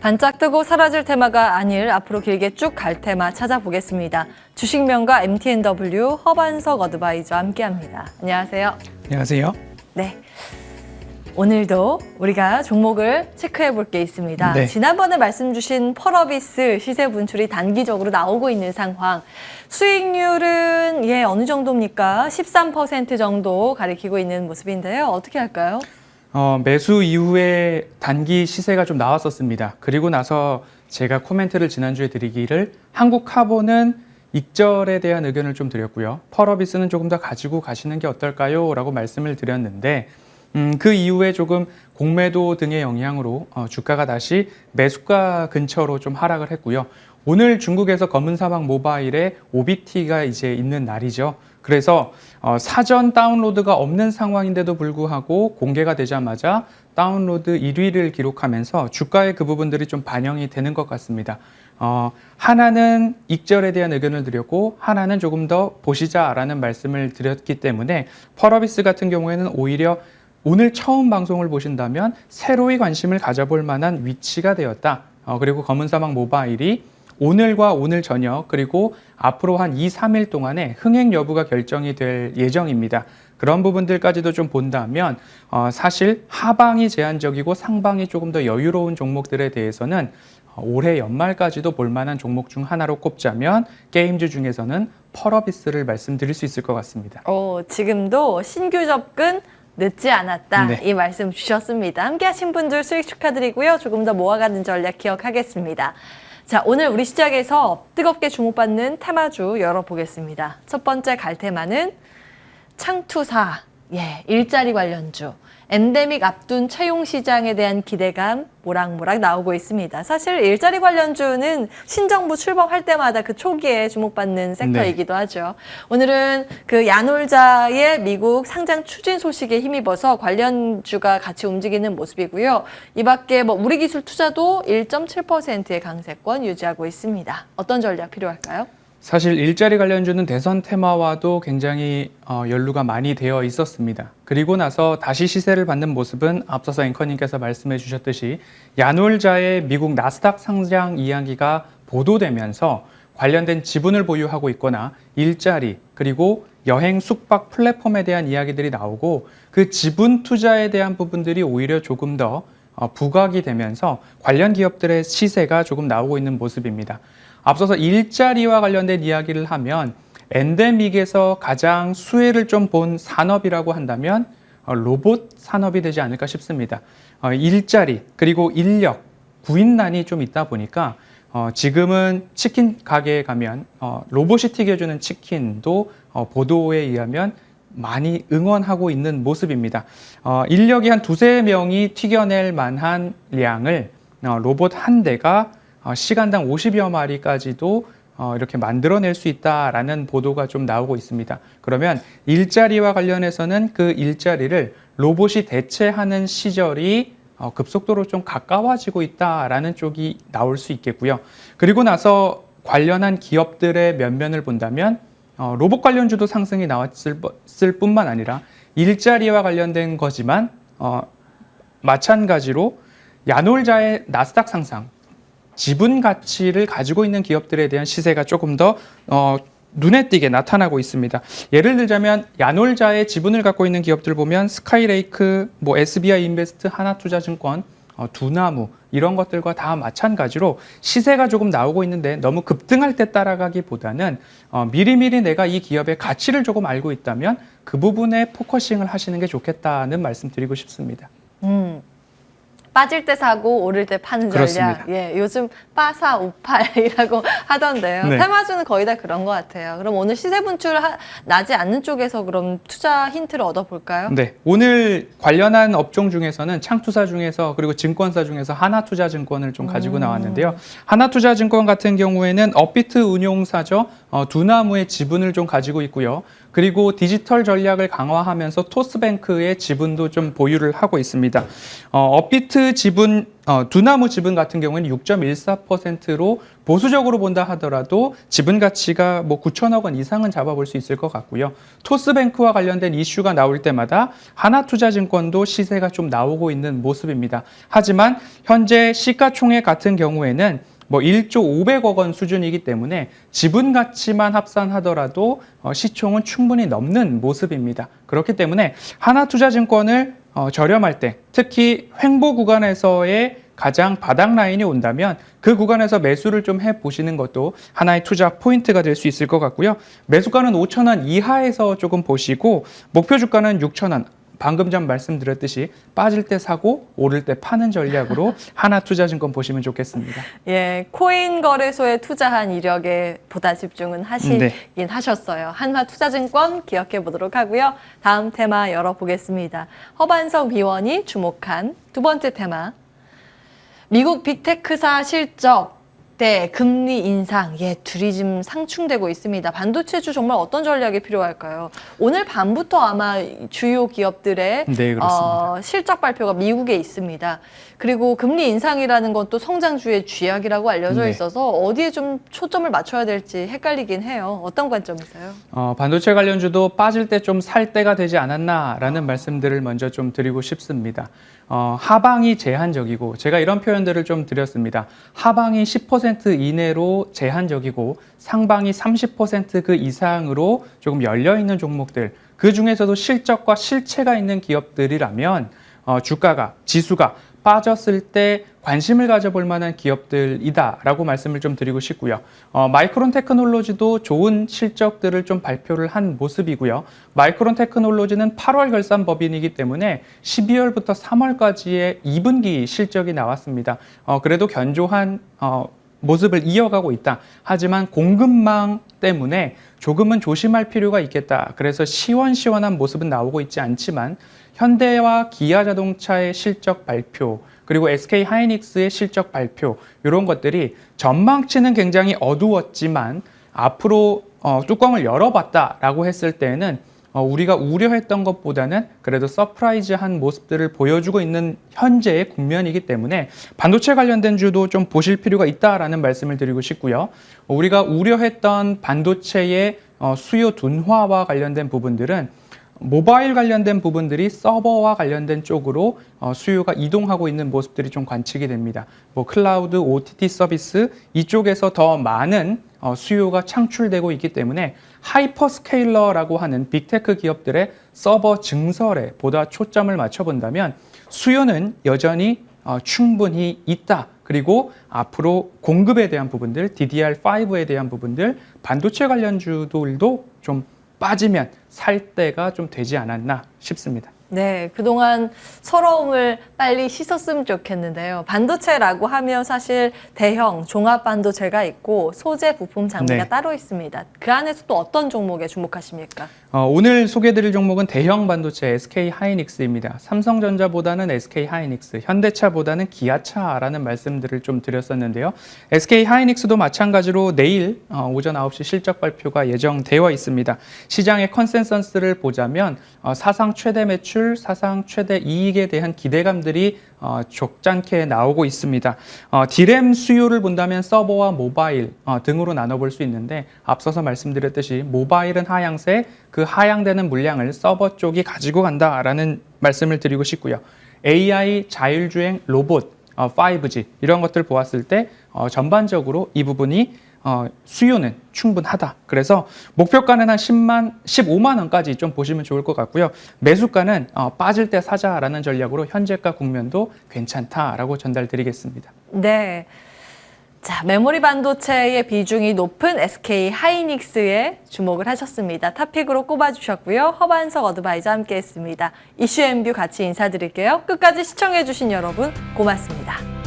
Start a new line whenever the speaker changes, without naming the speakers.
반짝 뜨고 사라질 테마가 아닐 앞으로 길게 쭉 갈 테마 찾아보겠습니다. 주식명가 MTNW 허반석 어드바이저와 함께합니다. 안녕하세요.
안녕하세요.
네. 오늘도 우리가 종목을 체크해 볼 게 있습니다.
네.
지난번에 말씀 주신 펄어비스 시세 분출이 단기적으로 나오고 있는 상황. 수익률은 어느 정도입니까? 13% 정도 가리키고 있는 모습인데요. 어떻게 할까요?
매수 이후에 단기 시세가 좀 나왔었습니다. 그리고 나서 제가 코멘트를 지난주에 드리기를 한국카본은 익절에 대한 의견을 좀 드렸고요. 펄어비스는 조금 더 가지고 가시는 게 어떨까요? 라고 말씀을 드렸는데 그 이후에 조금 공매도 등의 영향으로 주가가 다시 매수가 근처로 좀 하락을 했고요. 오늘 중국에서 검은사막 모바일에 OBT가 이제 있는 날이죠. 그래서 사전 다운로드가 없는 상황인데도 불구하고 공개가 되자마자 다운로드 1위를 기록하면서 주가의 그 부분들이 좀 반영이 되는 것 같습니다. 하나는 익절에 대한 의견을 드렸고 하나는 조금 더 보시자라는 말씀을 드렸기 때문에 펄어비스 같은 경우에는 오히려 오늘 처음 방송을 보신다면 새로이 관심을 가져볼 만한 위치가 되었다. 그리고 검은사막 모바일이 오늘과 오늘 저녁 그리고 앞으로 한 2, 3일 동안에 흥행 여부가 결정이 될 예정입니다. 그런 부분들까지도 좀 본다면 사실 하방이 제한적이고 상방이 조금 더 여유로운 종목들에 대해서는 올해 연말까지도 볼만한 종목 중 하나로 꼽자면 게임주 중에서는 펄어비스를 말씀드릴 수 있을 것 같습니다.
지금도 신규 접근 늦지 않았다.
네.
이 말씀 주셨습니다. 함께 하신 분들 수익 축하드리고요. 조금 더 모아가는 전략 기억하겠습니다. 자, 오늘 우리 시작에서 뜨겁게 주목받는 테마주 열어보겠습니다. 첫 번째 갈 테마는 창투사, 일자리 관련주. 엔데믹 앞둔 채용 시장에 대한 기대감 모락모락 나오고 있습니다. 사실 일자리 관련주는 신정부 출범할 때마다 그 초기에 주목받는 섹터이기도 하죠. 오늘은 그 야놀자의 미국 상장 추진 소식에 힘입어서 관련주가 같이 움직이는 모습이고요. 이 밖에 우리 기술 투자도 1.7%의 강세권 유지하고 있습니다. 어떤 전략 필요할까요?
사실 일자리 관련주는 대선 테마와도 굉장히 연루가 많이 되어 있었습니다. 그리고 나서 다시 시세를 받는 모습은 앞서서 앵커님께서 말씀해 주셨듯이 야놀자의 미국 나스닥 상장 이야기가 보도되면서 관련된 지분을 보유하고 있거나 일자리 그리고 여행 숙박 플랫폼에 대한 이야기들이 나오고 그 지분 투자에 대한 부분들이 오히려 조금 더 부각이 되면서 관련 기업들의 시세가 조금 나오고 있는 모습입니다. 앞서서 일자리와 관련된 이야기를 하면 엔데믹에서 가장 수혜를 좀 본 산업이라고 한다면 로봇 산업이 되지 않을까 싶습니다. 일자리 그리고 인력, 구인난이 좀 있다 보니까 지금은 치킨 가게에 가면 로봇이 튀겨주는 치킨도 보도에 의하면 많이 응원하고 있는 모습입니다. 인력이 한 2~3명이 튀겨낼 만한 량을 로봇 한 대가 시간당 50여 마리까지도 이렇게 만들어낼 수 있다라는 보도가 좀 나오고 있습니다. 그러면 일자리와 관련해서는 그 일자리를 로봇이 대체하는 시절이 급속도로 좀 가까워지고 있다라는 쪽이 나올 수 있겠고요. 그리고 나서 관련한 기업들의 면면을 본다면 로봇 관련주도 상승이 나왔을 뿐만 아니라 일자리와 관련된 거지만 마찬가지로 야놀자의 나스닥 상승 지분 가치를 가지고 있는 기업들에 대한 시세가 조금 더 눈에 띄게 나타나고 있습니다. 예를 들자면 야놀자의 지분을 갖고 있는 기업들 보면 스카이레이크, SBI 인베스트, 하나투자증권, 두나무 이런 것들과 다 마찬가지로 시세가 조금 나오고 있는데 너무 급등할 때 따라가기보다는 미리미리 내가 이 기업의 가치를 조금 알고 있다면 그 부분에 포커싱을 하시는 게 좋겠다는 말씀 드리고 싶습니다.
빠질 때 사고 오를 때 파는 전략.
그렇습니다.
요즘 빠사 우팔이라고 하던데요.
네.
테마주는 거의 다 그런 것 같아요. 그럼 오늘 시세 분출 나지 않는 쪽에서 그럼 투자 힌트를 얻어볼까요?
네, 오늘 관련한 업종 중에서는 창투사 중에서 그리고 증권사 중에서 하나투자증권을 좀 가지고 나왔는데요. 하나투자증권 같은 경우에는 업비트 운용사죠. 두나무의 지분을 좀 가지고 있고요. 그리고 디지털 전략을 강화하면서 토스뱅크의 지분도 좀 보유를 하고 있습니다. 업비트 텍사스 지분, 두나무 지분 같은 경우에는 6.14%로 보수적으로 본다 하더라도 지분 가치가 뭐 9천억 원 이상은 잡아볼 수 있을 것 같고요. 토스뱅크와 관련된 이슈가 나올 때마다 하나투자증권도 시세가 좀 나오고 있는 모습입니다. 하지만 현재 시가총액 같은 경우에는 뭐 1조 500억 원 수준이기 때문에 지분 가치만 합산하더라도 시총은 충분히 넘는 모습입니다. 그렇기 때문에 하나투자증권을 저렴할 때, 특히 횡보 구간에서의 가장 바닥 라인이 온다면 그 구간에서 매수를 좀 해보시는 것도 하나의 투자 포인트가 될 수 있을 것 같고요. 매수가는 5천 원 이하에서 조금 보시고 목표 주가는 6천 원. 방금 전 말씀드렸듯이 빠질 때 사고 오를 때 파는 전략으로 하나투자증권 보시면 좋겠습니다.
예, 코인 거래소에 투자한 이력에 보다 집중은 하시긴 하셨어요. 한화투자증권 기억해 보도록 하고요. 다음 테마 열어보겠습니다. 허반석 위원이 주목한 두 번째 테마. 미국 빅테크사 실적 대 금리 인상, 둘이 지금 상충되고 있습니다. 반도체주 정말 어떤 전략이 필요할까요? 오늘 밤부터 아마 주요 기업들의 실적 발표가 미국에 있습니다. 그리고 금리 인상이라는 건 또 성장주의 쥐약이라고 알려져 있어서 어디에 좀 초점을 맞춰야 될지 헷갈리긴 해요. 어떤 관점이세요?
반도체 관련주도 빠질 때 좀 살 때가 되지 않았나라는 말씀들을 먼저 좀 드리고 싶습니다. 하방이 제한적이고 제가 이런 표현들을 좀 드렸습니다. 하방이 10% 이내로 제한적이고 상방이 30% 그 이상으로 조금 열려있는 종목들, 그 중에서도 실적과 실체가 있는 기업들이라면 주가가, 지수가 빠졌을 때 관심을 가져볼 만한 기업들이다라고 말씀을 좀 드리고 싶고요. 마이크론 테크놀로지도 좋은 실적들을 좀 발표를 한 모습이고요. 마이크론 테크놀로지는 8월 결산 법인이기 때문에 12월부터 3월까지의 2분기 실적이 나왔습니다. 그래도 견조한 모습을 이어가고 있다. 하지만 공급망 때문에 조금은 조심할 필요가 있겠다. 그래서 시원시원한 모습은 나오고 있지 않지만 현대와 기아자동차의 실적 발표, 그리고 SK 하이닉스의 실적 발표, 이런 것들이 전망치는 굉장히 어두웠지만 앞으로 뚜껑을 열어봤다라고 했을 때에는 우리가 우려했던 것보다는 그래도 서프라이즈한 모습들을 보여주고 있는 현재의 국면이기 때문에 반도체 관련된 주도 좀 보실 필요가 있다라는 말씀을 드리고 싶고요. 우리가 우려했던 반도체의 수요 둔화와 관련된 부분들은 모바일 관련된 부분들이 서버와 관련된 쪽으로 수요가 이동하고 있는 모습들이 좀 관측이 됩니다. 뭐 클라우드, OTT 서비스 이쪽에서 더 많은 수요가 창출되고 있기 때문에 하이퍼스케일러라고 하는 빅테크 기업들의 서버 증설에 보다 초점을 맞춰본다면 수요는 여전히 충분히 있다. 그리고 앞으로 공급에 대한 부분들, DDR5에 대한 부분들, 반도체 관련주들도 좀 빠지면 살 때가 좀 되지 않았나 싶습니다.
네, 그동안 서러움을 빨리 씻었으면 좋겠는데요. 반도체라고 하면 사실 대형 종합 반도체가 있고 소재 부품 장비가 따로 있습니다. 그 안에서 또 어떤 종목에 주목하십니까?
오늘 소개드릴 종목은 대형 반도체 SK 하이닉스입니다. 삼성전자보다는 SK 하이닉스, 현대차보다는 기아차라는 말씀들을 좀 드렸었는데요. SK 하이닉스도 마찬가지로 내일 오전 9시 실적 발표가 예정되어 있습니다. 시장의 컨센서스를 보자면 사상 최대 매출, 사상 최대 이익에 대한 기대감들이 족잖게 나오고 있습니다. D램 수요를 본다면 서버와 모바일 등으로 나눠볼 수 있는데 앞서서 말씀드렸듯이 모바일은 하향세, 그 하향되는 물량을 서버 쪽이 가지고 간다라는 말씀을 드리고 싶고요. AI, 자율주행, 로봇, 5G 이런 것들 보았을 때 전반적으로 이 부분이 수요는 충분하다. 그래서 목표가는 한 15만 원까지 좀 보시면 좋을 것 같고요. 매수가는 빠질 때 사자라는 전략으로 현재가 국면도 괜찮다라고 전달드리겠습니다.
네. 자, 메모리 반도체의 비중이 높은 SK 하이닉스에 주목을 하셨습니다. 탑픽으로 꼽아주셨고요. 허반석 어드바이저 함께했습니다. 이슈 앤뷰 같이 인사드릴게요. 끝까지 시청해주신 여러분 고맙습니다.